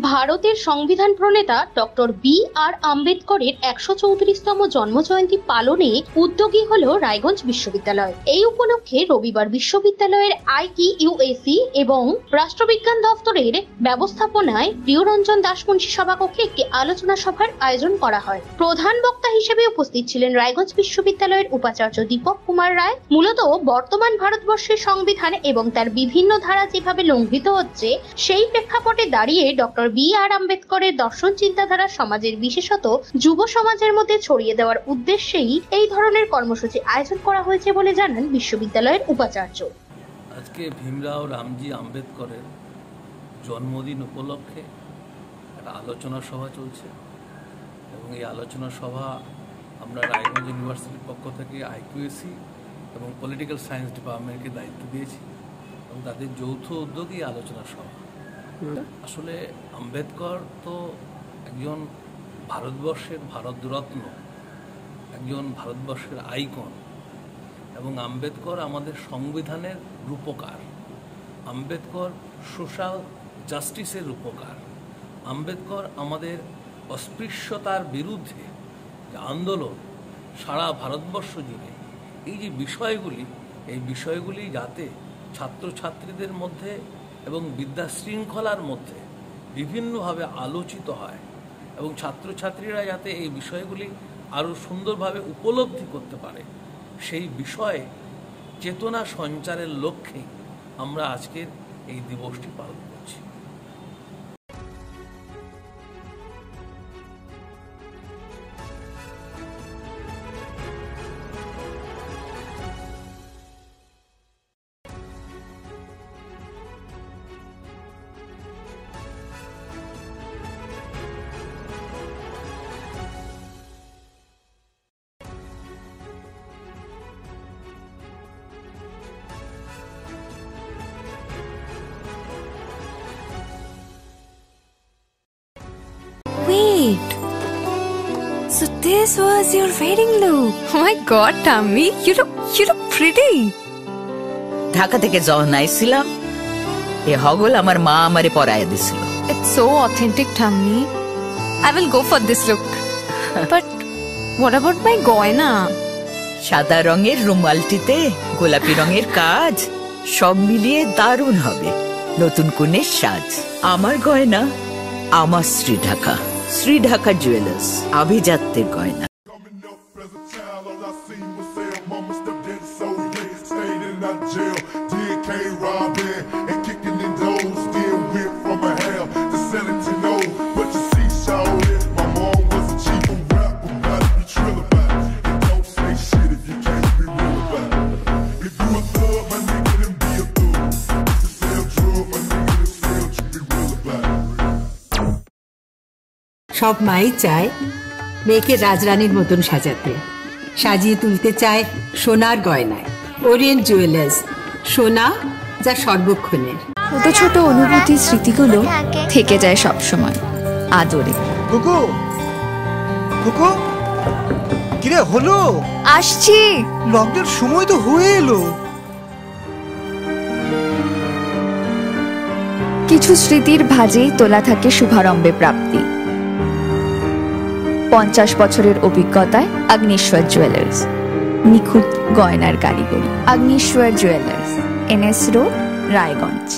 ভারতের সংবিধান প্রণেতা doctor B.R.. আম্বেদকরের ১৩৪তম জন্মজয়ন্তী পালনে উদ্যোগী হল রায়গঞ্জ বিশ্ববিদ্যালয়। এই উপলক্ষে রবিবার বিশ্ববিদ্যালয়ের ITUAC এবং রাষ্ট্রবিজ্ঞান দফতরের ব্যবস্থাপনায় প্রিয়রঞ্জন দাসমুন্সী সভাকক্ষে একটি আলোচনা সভার আয়োজন করা হয়। প্রধান বক্তা হিসেবে উপস্থিত ছিলেন রায়গঞ্জ বিশ্ববিদ্যালয়ের উপাচার্য দীপক কুমার রায়। মূলত বর্তমান ভারতবর্ষের সংবিধান এবং তার বিভিন্ন ধারা যেভাবে লঙ্ঘিত হচ্ছে সেই প্রেক্ষাপটে দাঁড়িয়ে ডক্টর বি.আর. আম্বেদকরের দর্শন চিন্তাধারা সমাজের বিশেষত যুব সমাজের মধ্যে ছড়িয়ে দেওয়ার উদ্দেশ্যেই এই ধরনের কর্মসূচি আয়োজন করা হয়েছে বলে জানান বিশ্ববিদ্যালয়ের উপাচার্য। আজকে ভীমরাও রামজি আম্বেদকরের জন্মদিন উপলক্ষে একটা আলোচনা সভা চলছে এবং এই আলোচনা সভা আমরা রায়গঞ্জ ইউনিভার্সিটির পক্ষ থেকে IQAC এবং পলিটিক্যাল সায়েন্স ডিপার্টমেন্টকে দায়িত্ব দিয়েছি এবং তাদের যৌথ উদ্যোগে এই আলোচনা সভা। আসলে আম্বেদকর তো একজন ভারতবর্ষের ভারতরত্ন, একজন ভারতবর্ষের আইকন এবং আম্বেদকর আমাদের সংবিধানের রূপকার। আম্বেদকর সোশ্যাল জাস্টিসের রূপকার। আম্বেদকর আমাদের অস্পৃশ্যতার বিরুদ্ধে যে আন্দোলন সারা ভারতবর্ষ জুড়ে, এই যে বিষয়গুলি, এই বিষয়গুলি যাতে ছাত্রছাত্রীদের মধ্যে এবং বিদ্যা শৃঙ্খলার মধ্যে বিভিন্নভাবে আলোচিত হয় এবং ছাত্রছাত্রীরা যাতে এই বিষয়গুলি আরও সুন্দরভাবে উপলব্ধি করতে পারে, সেই বিষয়ে চেতনা সঞ্চারের লক্ষ্যে আমরা আজকের এই দিবসটি পালন করছি। Wait, so this was your wedding look? Oh my God, Tammy, you look pretty. Dhaka থেকে যখন আইছিলাম এ হগল আমার মা আমারে পরায় দিছিল। It's so authentic, Tammy. I will go for this look. But what about my goina? সাদা রঙের রুমালটিতে গোলাপি রঙের কাজ, সব মিলিয়ে দারুণ হবে নতুন কনের সাজ। আমার গয়না আমার শ্রী ঢাকা জুয়েলার্স, আভিজাত্যের গয়না। সব মাই চায় মেয়েকে রাজরানীর মতন সাজাতে, সাজিয়ে তুলতে চায় সোনার গয়নায়। ওরিয়েন্ট জুয়েলার্স, সোনা যা সর্বক্ষণের। ছোট ছোট অনুভূতি, স্মৃতিগুলো থেকে যায় সব সময় আদরে। কুকু কুকু, কিরে হলো? আসছি, লকডাউন সময় তো হয়ে এলো। কিছু স্মৃতির ভাজেই তোলা থাকে শুভারম্ভে প্রাপ্তি। 50 বছরের অভিজ্ঞতায় আগ্নেশ্বর জুয়েলার্স, নিখুঁত গয়নার কারিগরি। Agneshwar jewellers, NS road, Raiganj.